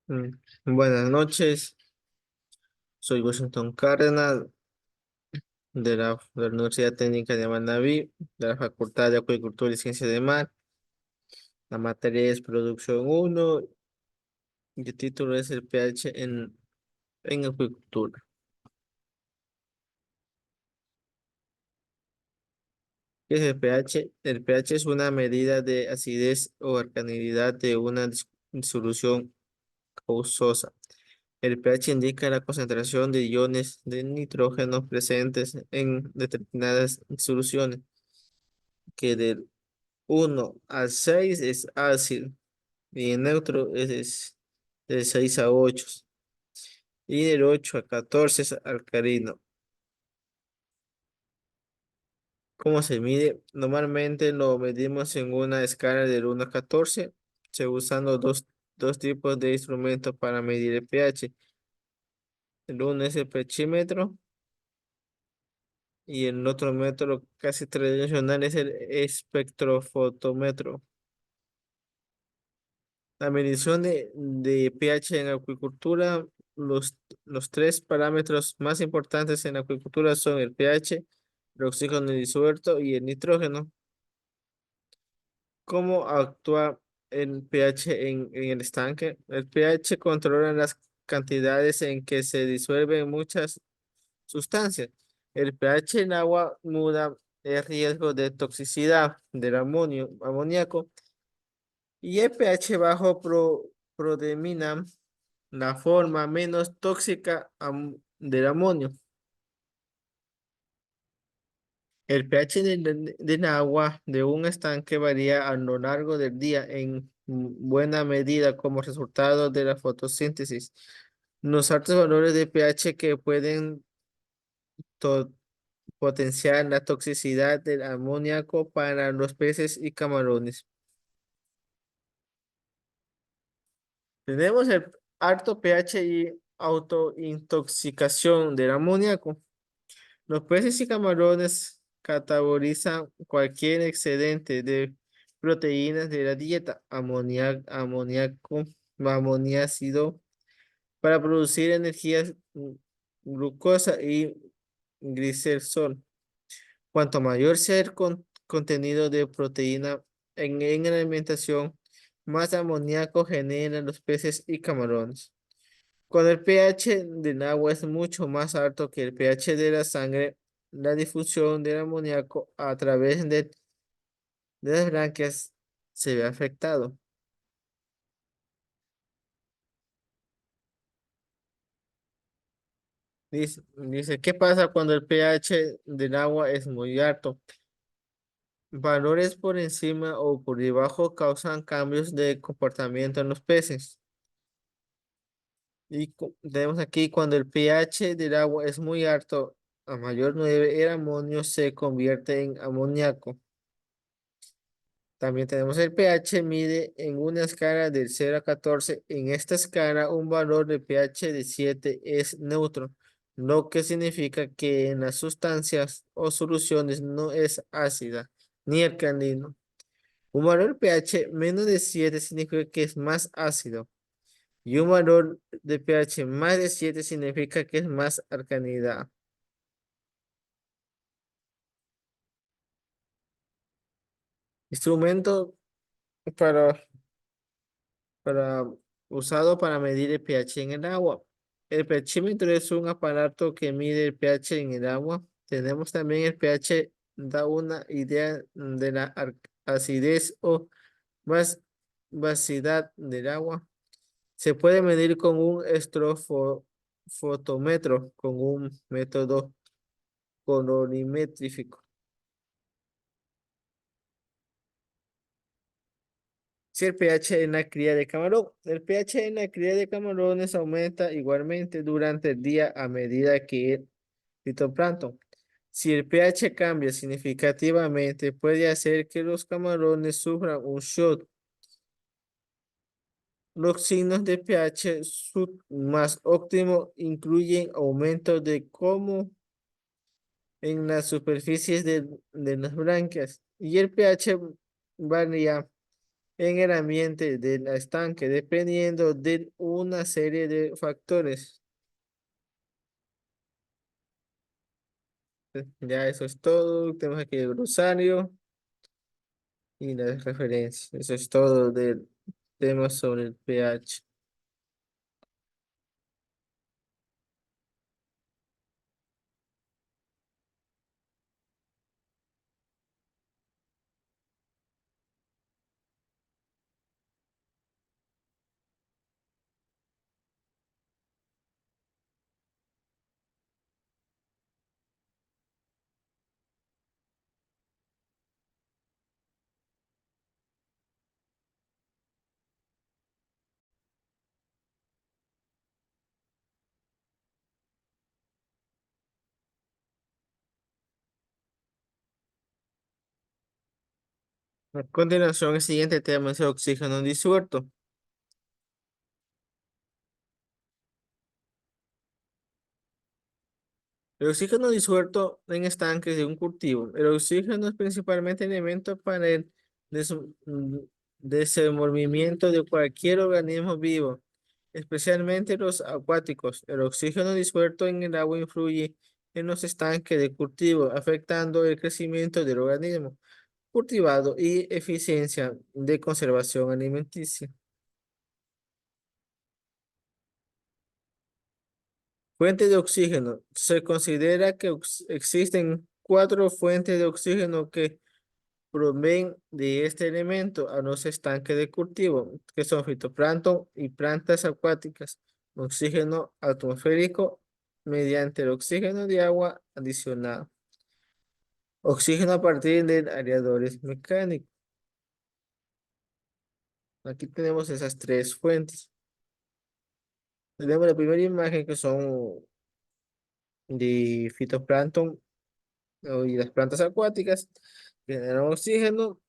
Mm, Buenas noches, soy Washington Cárdenas de la Universidad Técnica de Manaví, de la Facultad de Acuicultura y Ciencias de Mar. La materia es Producción uno y el título es el pH en acuicultura. ¿Qué es el pH? El pH es una medida de acidez o alcalinidad de una disolución causosa. El pH indica la concentración de iones de nitrógeno presentes en determinadas soluciones, que del 1 a 6 es ácido y en neutro es de 6 a 8 y del 8 a 14 es alcalino. ¿Cómo se mide? Normalmente lo medimos en una escala del 1 a 14, se usando dos tipos de instrumentos para medir el pH. El uno es el pHímetro y el otro método casi tradicional es el espectrofotómetro. La medición de pH en acuicultura, los tres parámetros más importantes en acuicultura son el pH, el oxígeno disuelto y el nitrógeno. ¿Cómo actúa el pH en el estanque? El pH controla las cantidades en que se disuelven muchas sustancias. El pH en agua muda el riesgo de toxicidad del amoníaco y el pH bajo predomina la forma menos tóxica del amonio. El pH del agua de un estanque varía a lo largo del día en buena medida como resultado de la fotosíntesis. Los altos valores de pH que pueden to- potenciar la toxicidad del amoníaco para los peces y camarones. Tenemos el alto pH y autointoxicación del amoníaco. Los peces y camarones catabolizan cualquier excedente de proteínas de la dieta, amoníaco, amoniácido, para producir energías, glucosa y glicerol. Cuanto mayor sea el contenido de proteína en la alimentación, más amoníaco generan los peces y camarones. Cuando el pH del agua es mucho más alto que el pH de la sangre, la difusión del amoníaco a través de las branquias se ve afectado. Dice, ¿qué pasa cuando el pH del agua es muy alto? Valores por encima o por debajo causan cambios de comportamiento en los peces. Y tenemos aquí cuando el pH del agua es muy alto, a mayor 9, el amonio se convierte en amoníaco. También tenemos el pH, mide en una escala del 0 a 14. En esta escala, un valor de pH de 7 es neutro, lo que significa que en las sustancias o soluciones no es ácida ni alcalino. Un valor pH menos de 7 significa que es más ácido. Y un valor de pH más de 7 significa que es más alcalinidad. Instrumento para para, usado para medir el pH en el agua. El pHímetro es un aparato que mide el pH en el agua. Tenemos también el pH, da una idea de la acidez o bas basicidad del agua. Se puede medir con un estrofotómetro, con un método colorimétrico. Si el pH en la cría de camarón. El pH en la cría de camarones aumenta igualmente durante el día a medida que el fitoplancton. Si el pH cambia significativamente, puede hacer que los camarones sufran un shock. Los signos de pH más óptimo incluyen aumento de como en las superficies de las branquias y el pH varía en el ambiente del estanque, dependiendo de una serie de factores. Ya eso es todo. Tenemos aquí el glosario y las referencias. Eso es todo del tema sobre el pH. A continuación, el siguiente tema es el oxígeno disuelto. El oxígeno disuelto en estanques de un cultivo. El oxígeno es principalmente elemento para el des- mm, desenvolvimiento de cualquier organismo vivo, especialmente los acuáticos. El oxígeno disuelto en el agua influye en los estanques de cultivo, afectando el crecimiento del organismo cultivado y eficiencia de conservación alimenticia. Fuente de oxígeno. Se considera que existen cuatro fuentes de oxígeno que proveen de este elemento a los estanques de cultivo, que son fitoplancton y plantas acuáticas. Oxígeno atmosférico mediante el oxígeno de agua adicionado. Oxígeno a partir de aeradores mecánicos. Aquí tenemos esas tres fuentes. Tenemos la primera imagen que son de fitoplancton y las plantas acuáticas que generan oxígeno.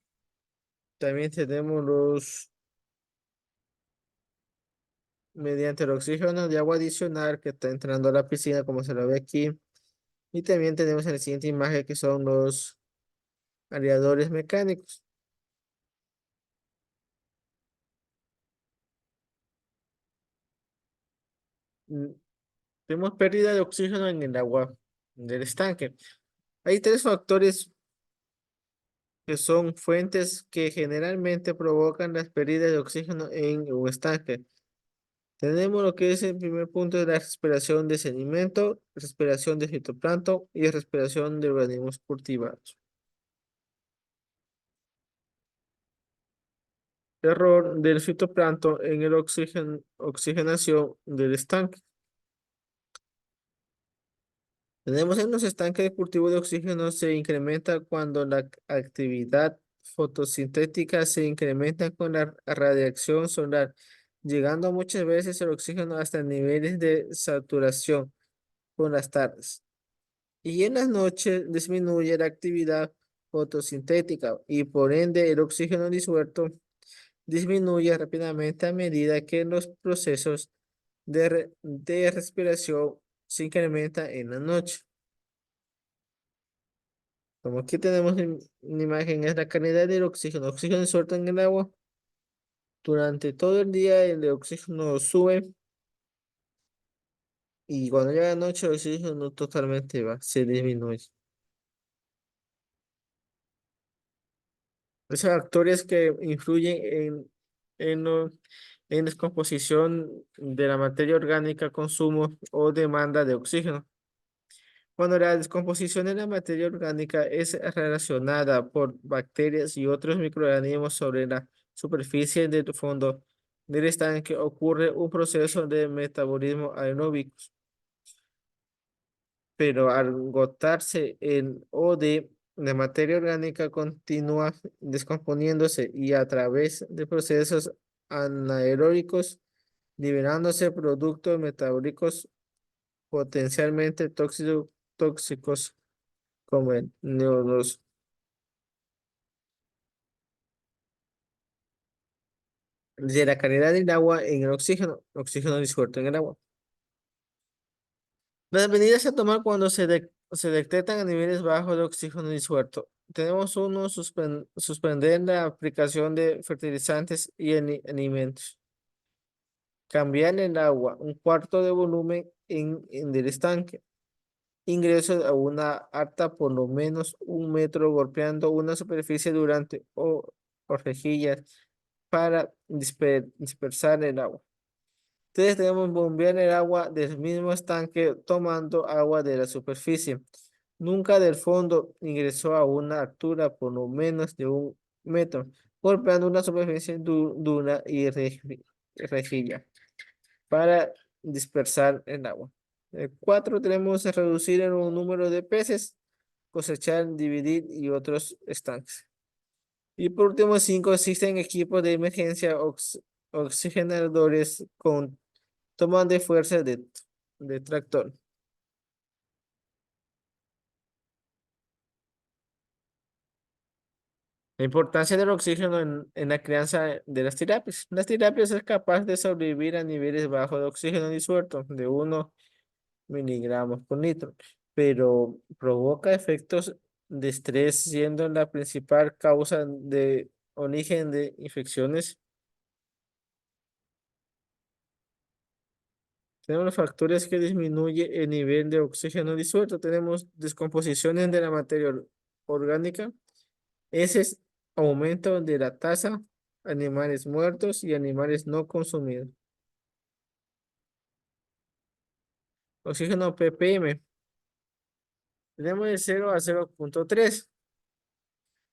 También tenemos los mediante el oxígeno de agua adicional que está entrando a la piscina, como se lo ve aquí. Y también tenemos en la siguiente imagen que son los aeradores mecánicos. Mm, Tenemos pérdida de oxígeno en el agua del estanque. Hay tres factores que son fuentes que generalmente provocan las pérdidas de oxígeno en un estanque. Tenemos lo que es el primer punto de la respiración de sedimento, respiración de fitoplancton y respiración de organismos cultivados. Error del fitoplancton en el oxigenación del estanque. Tenemos en los estanques de cultivo de oxígeno se incrementa cuando la actividad fotosintética se incrementa con la radiación solar, llegando muchas veces el oxígeno hasta niveles de saturación con las tardes. Y en las noches disminuye la actividad fotosintética y por ende el oxígeno disuelto disminuye rápidamente a medida que los procesos de respiración se incrementan en la noche. Como aquí tenemos una imagen, es la calidad del oxígeno. Oxígeno disuelto en el agua. Durante todo el día el de oxígeno sube y cuando llega la noche el oxígeno totalmente va, se disminuye. Esos factores que influyen en, lo- en descomposición de la materia orgánica, consumo o demanda de oxígeno. Cuando la descomposición de la materia orgánica es relacionada por bacterias y otros microorganismos sobre la superficie del fondo del estanque, ocurre un proceso de metabolismo aeróbico. Pero al agotarse el OD, la materia orgánica continúa descomponiéndose y a través de procesos anaeróbicos, liberándose productos metabólicos potencialmente tóxicos como el NO2. De la calidad del agua en el oxígeno disuelto en el agua. Las medidas a tomar cuando se detectan a niveles bajos de oxígeno disuelto. tenemos uno, suspender la aplicación de fertilizantes y alimentos. Cambiar el agua, un cuarto de volumen en el estanque. Ingreso a una alta por lo menos 1 metro golpeando una superficie durante o rejillas para dispersar el agua. Entonces debemos bombear el agua del mismo estanque tomando agua de la superficie. Nunca del fondo ingresó a una altura por lo menos de 1 metro, golpeando una superficie dura y rejilla para dispersar el agua. 4, tenemos que reducir el número de peces, cosechar, dividir y otros estanques. Y por último, 5, existen equipos de emergencia oxigenadores con toma de fuerza de tractor. La importancia del oxígeno en la crianza de las tirapias. Las tirapias es capaz de sobrevivir a niveles bajos de oxígeno disuelto de 1 miligramos por litro, pero provoca efectos de estrés, siendo la principal causa de origen de infecciones. Tenemos factores que disminuyen el nivel de oxígeno disuelto. Tenemos descomposiciones de la materia orgánica. Ese es aumento de la tasa, animales muertos y animales no consumidos. Oxígeno ppm. Tenemos de 0 a 0,3.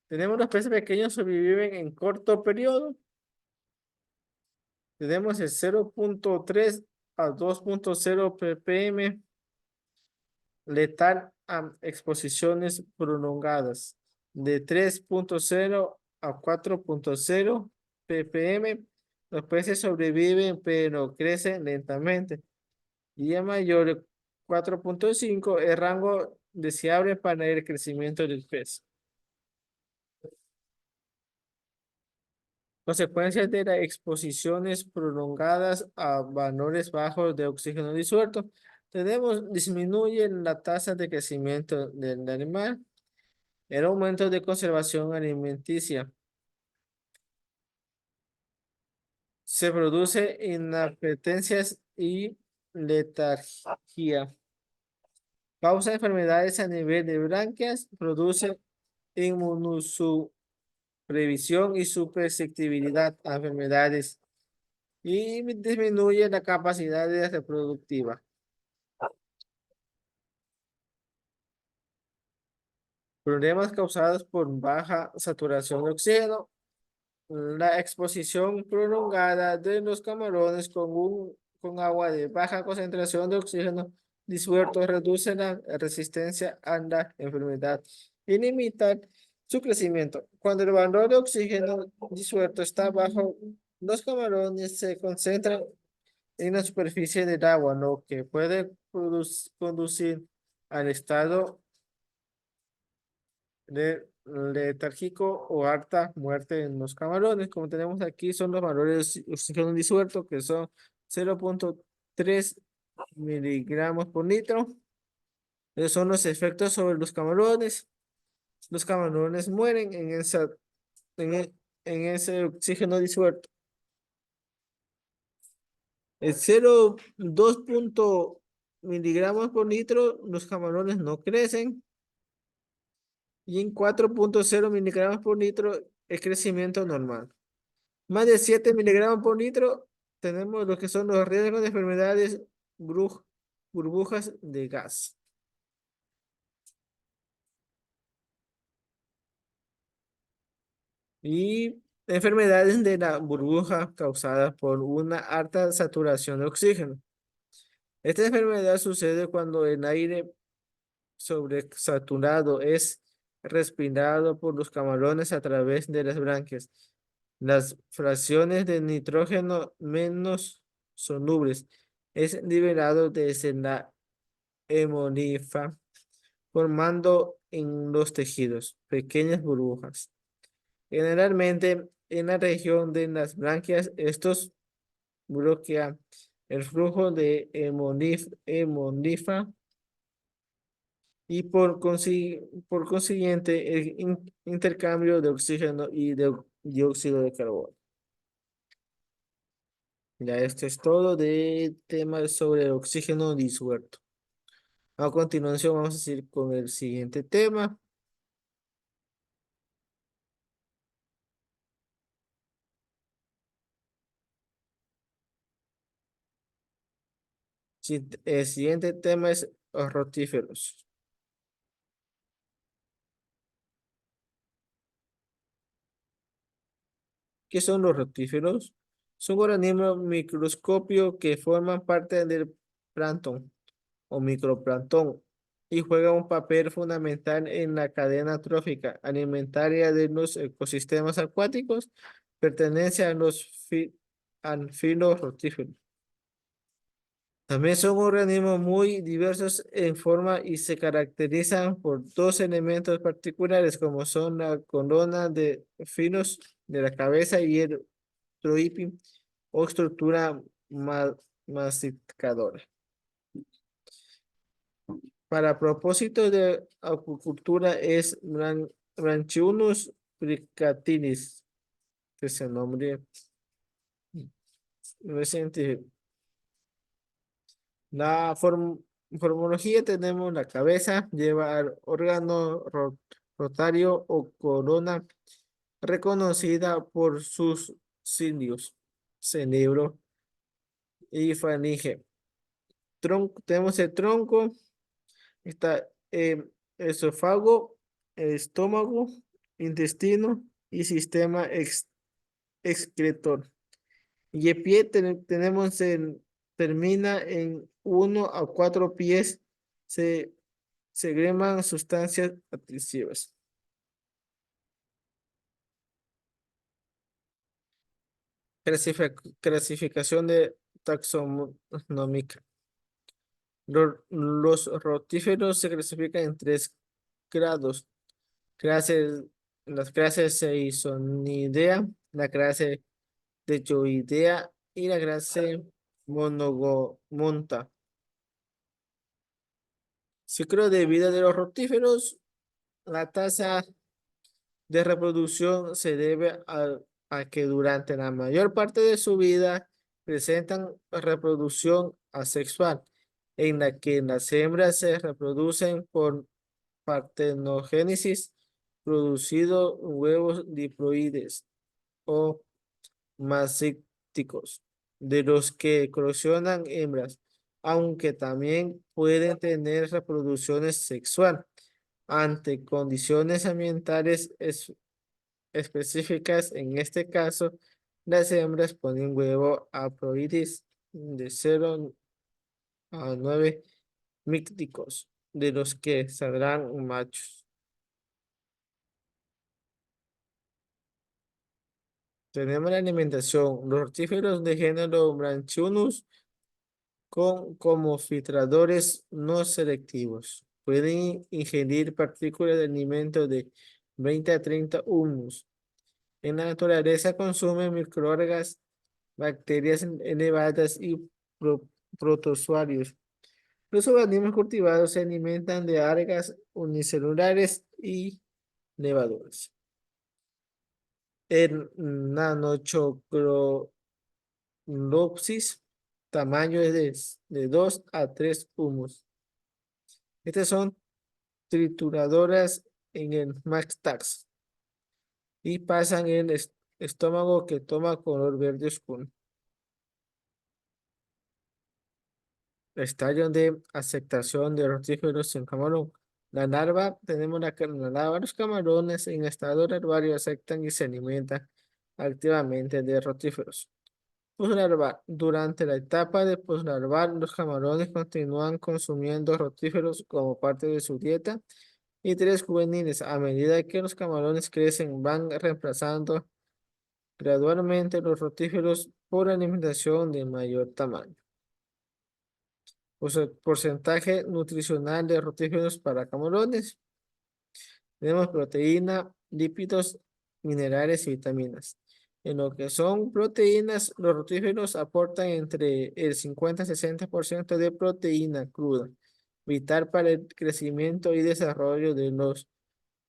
Tenemos los peces pequeños sobreviven en corto periodo. Tenemos el 0,3 a 2,0 ppm letal a exposiciones prolongadas. De 3,0 a 4,0 ppm, los peces sobreviven pero crecen lentamente. Y a mayor de 4,5, el rango deseable para el crecimiento del pez. Consecuencias de las exposiciones prolongadas a valores bajos de oxígeno disuelto. Tenemos, disminuye la tasa de crecimiento del animal, el aumento de conservación alimenticia. Se produce inapetencias y letargia. Causa enfermedades a nivel de branquias, produce inmunosupresión y susceptibilidad a enfermedades y disminuye la capacidad reproductiva. Problemas causados por baja saturación de oxígeno. La exposición prolongada de los camarones con agua de baja concentración de oxígeno disuelto reduce la resistencia a la enfermedad y limita su crecimiento. Cuando el valor de oxígeno disuelto está bajo, los camarones se concentran en la superficie del agua, lo que puede conducir al estado de letárgico o harta muerte en los camarones. Como tenemos aquí, son los valores de oxígeno disuelto, que son 0,3 miligramos por litro. Esos son los efectos sobre los camarones. Los camarones mueren en ese oxígeno disuelto. El 0,2 miligramos por litro, los camarones no crecen. Y en 4,0 miligramos por litro, el crecimiento normal. Más de 7 miligramos por litro, tenemos lo que son los riesgos de enfermedades, burbujas de gas. Y enfermedades de la burbuja causadas por una alta saturación de oxígeno. Esta enfermedad sucede cuando el aire sobresaturado es respirado por los camarones a través de las branquias. Las fracciones de nitrógeno menos solubles es liberado desde la hemolifa, formando en los tejidos pequeñas burbujas. Generalmente, en la región de las branquias, estos bloquean el flujo de hemolifa y por consiguiente el intercambio de oxígeno y de dióxido de carbono. Ya esto es todo de temas sobre el oxígeno disuelto. A continuación vamos a seguir con el siguiente tema. El siguiente tema es los rotíferos. ¿Qué son los rotíferos? Son organismos microscopio que forman parte del plancton o microplancton y juegan un papel fundamental en la cadena trófica alimentaria de los ecosistemas acuáticos. Pertenece a los anfilos rotíferos. También son organismos muy diversos en forma y se caracterizan por dos elementos particulares como son la corona de finos de la cabeza y el troiping o estructura masificadora. Para propósitos de acuicultura es Branchiunus plicatinus, que es el nombre reciente. La formología tenemos la cabeza, lleva al órgano rotario o corona reconocida por sus cilios, cerebro y faringe. Tenemos el tronco, está esófago, estómago, intestino y sistema excretor. Y el pie tenemos termina en 1 a 4 pies, se segregan sustancias adhesivas. Clasificación de taxonómica. Los rotíferos se clasifican en 3 grados. Clases, las clases Seisonidea, la clase Techoidea y la clase Monogomonta. Ciclo de vida de los rotíferos. La tasa de reproducción se debe a que durante la mayor parte de su vida presentan reproducción asexual, en la que las hembras se reproducen por partenogénesis, producido huevos diploides o masíticos, de los que eclosionan hembras, aunque también pueden tener reproducciones sexual ante condiciones ambientales específicas. En este caso, las hembras ponen huevo haploides de 0 a 9 míticos, de los que saldrán machos. Tenemos la alimentación. Los rotíferos de género Branchiunus como filtradores no selectivos. Pueden ingerir partículas de alimento de 20 a 30 humus. En la naturaleza consumen microalgas, bacterias elevadas y protozoarios. Los organismos cultivados se alimentan de algas unicelulares y levaduras. El Nanochocrolopsis, tamaño es de 2 a 3 humus. Estas son trituradoras en el mástax y pasan en el estómago, que toma color verde oscuro. Estadio de aceptación de rotíferos en camarón. La larva, tenemos la larva, los camarones en estado larvario aceptan y se alimentan activamente de rotíferos. Poslarval. Durante la etapa de poslarval, los camarones continúan consumiendo rotíferos como parte de su dieta. Y 3 juveniles. A medida que los camarones crecen, van reemplazando gradualmente los rotíferos por alimentación de mayor tamaño. Porcentaje nutricional de rotíferos para camarones. Tenemos proteína, lípidos, minerales y vitaminas. En lo que son proteínas, los rotíferos aportan entre el 50 y 60% de proteína cruda vital para el crecimiento y desarrollo de los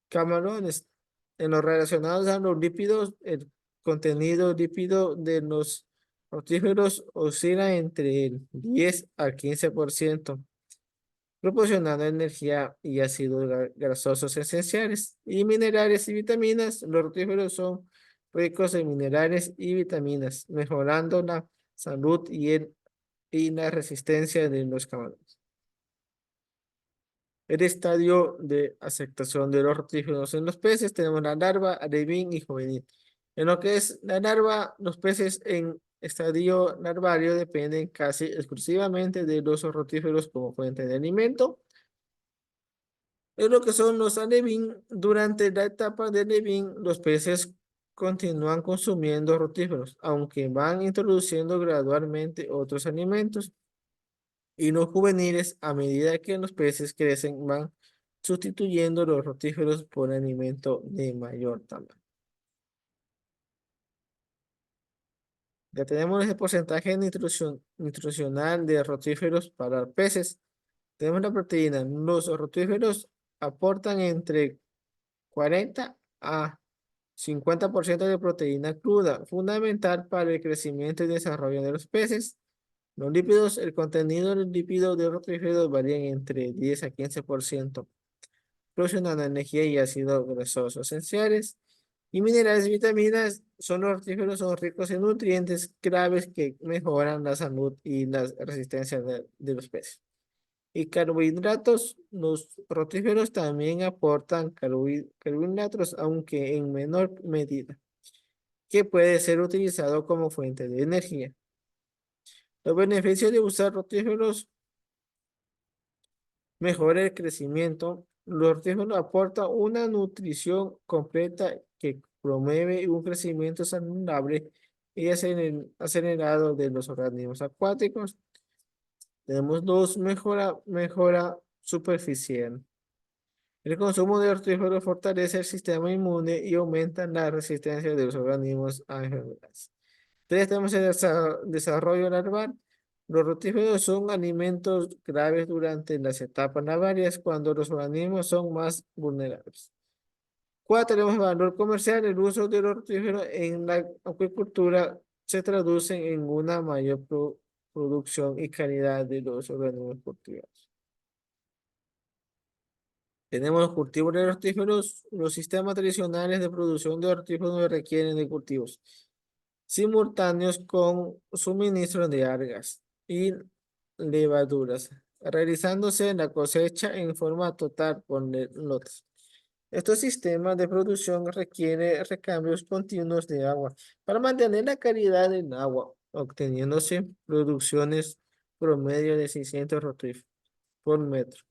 camarones. En lo relacionado a los lípidos, el contenido lípido de los rotíferos oscila entre el 10 al 15%, proporcionando energía y ácidos grasosos esenciales y minerales y vitaminas. Los rotíferos son ricos en minerales y vitaminas, mejorando la salud y la resistencia de los camarones. El estadio de aceptación de los rotíferos en los peces, tenemos la larva, alevín y juvenil. En lo que es la larva, los peces en estadio larvario dependen casi exclusivamente de los rotíferos como fuente de alimento. En lo que son los alevín, durante la etapa de alevín, los peces continúan consumiendo rotíferos, aunque van introduciendo gradualmente otros alimentos. Y los juveniles, a medida que los peces crecen, van sustituyendo los rotíferos por alimento de mayor tamaño. Ya tenemos el porcentaje nutricional de rotíferos para peces. Tenemos la proteína. Los rotíferos aportan entre 40 a 50% de proteína cruda, fundamental para el crecimiento y desarrollo de los peces. Los lípidos, el contenido del lípido de rotíferos varían entre 10 a 15%, proporcionando energía y ácidos grasosos esenciales. Y minerales y vitaminas, son los rotíferos, son ricos en nutrientes claves que mejoran la salud y la resistencia de los peces. Y carbohidratos, los rotíferos también aportan carbohidratos, aunque en menor medida, que puede ser utilizado como fuente de energía. Los beneficios de usar rotíferos: mejora el crecimiento. Los rotíferos aportan una nutrición completa que promueve un crecimiento saludable y acelerado de los organismos acuáticos. Tenemos dos, mejora superficial. El consumo de hortícolas fortalece el sistema inmune y aumenta la resistencia de los organismos a enfermedades. Tres, tenemos el desarrollo larval. Los rotíferos son alimentos claves durante las etapas larvarias cuando los organismos son más vulnerables. Cuatro, tenemos valor comercial. El uso de los rotíferos en la acuicultura se traduce en una mayor producción y calidad de los organismos cultivados. Tenemos los cultivos de hortíferos. Los sistemas tradicionales de producción de hortíferos requieren de cultivos simultáneos con suministro de algas y levaduras, realizándose la cosecha en forma total por lotes. Estos sistemas de producción requieren recambios continuos de agua para mantener la calidad del agua, obteniéndose producciones promedio de 600 rotíferos por metro.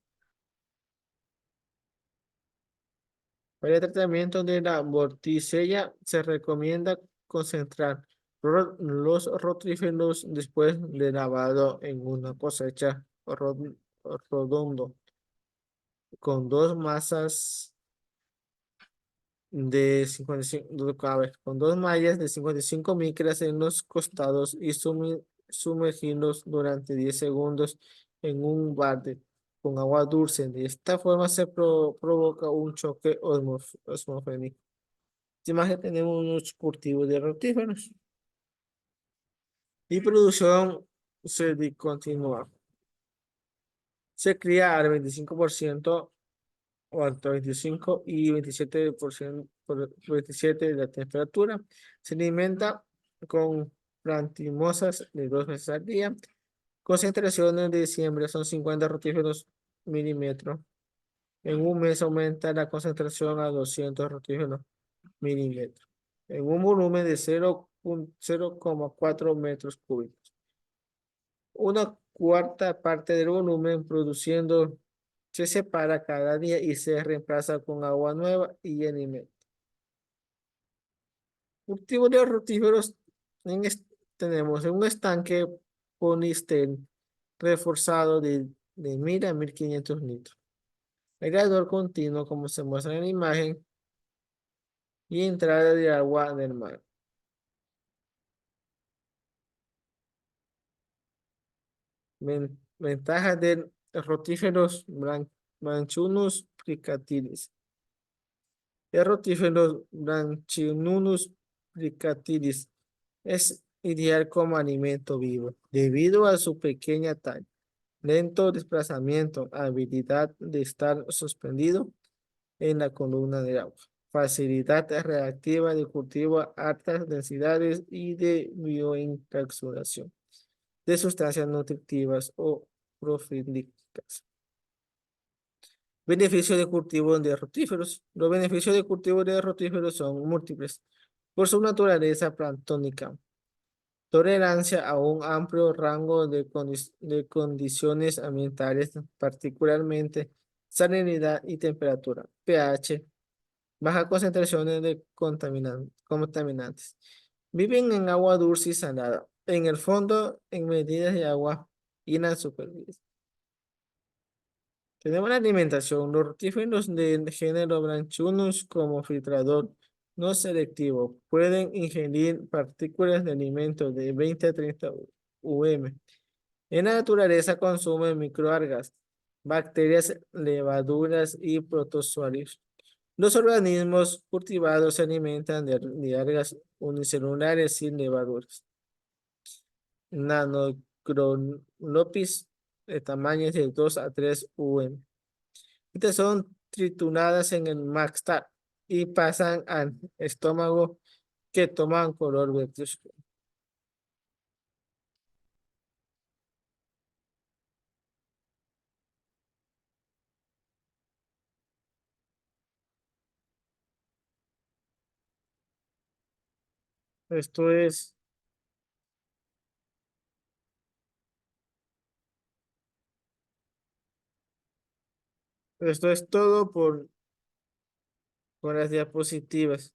Para el tratamiento de la vorticella se recomienda concentrar los rotíferos después de lavado en una cosecha redondo con dos masas de 55, a ver, con dos mallas de 55 micras en los costados y sumergirlos durante 10 segundos en un balde con agua dulce. De esta forma se provoca un choque osmofénico. Esta imagen tenemos unos cultivos de rotíferos y producción se continúa. Se cría al 25% o entre 25 y 27%, por 27 de la temperatura. Se alimenta con plantimosas de 2 veces al día. Concentraciones de diciembre son 50 rotíferos milímetros. En un mes aumenta la concentración a 200 rotíferos milímetros. En un volumen de 0,4 metros cúbicos. Una cuarta parte del volumen produciendo se separa cada día y se reemplaza con agua nueva y alimento. Cultivo de rotíferos tenemos un estanque polistel reforzado de 1000 a 1500 litros. Regador continuo, como se muestra en la imagen, y entrada de agua del mar. Ventajas del rotíferos Branchunus plicatis. El rotíferos Branchinunus plicatis es ideal como alimento vivo debido a su pequeña talla, lento desplazamiento, habilidad de estar suspendido en la columna de agua, facilidad reactiva de cultivo a altas densidades y de bioencapsulación de sustancias nutritivas o profílicas. Beneficios de cultivo de rotíferos. Los beneficios de cultivo de rotíferos son múltiples por su naturaleza planctónica. Tolerancia a un amplio rango de condiciones ambientales, particularmente salinidad y temperatura, pH, baja concentraciones de contaminantes. Viven en agua dulce y salada, en el fondo en medidas de agua y en la superficie. Tenemos la alimentación. Los rotíferos del género Branchunus como filtrador no selectivo pueden ingerir partículas de alimento de 20 a 30 UM. En la naturaleza consumen microalgas, bacterias, levaduras y protozoarios. Los organismos cultivados se alimentan de algas unicelulares sin levaduras. Nanocronopis de tamaños de 2 a 3 UM. Estas son trituradas en el maxtar y pasan al estómago que toman color verduzco. Esto es, esto es todo por las diapositivas.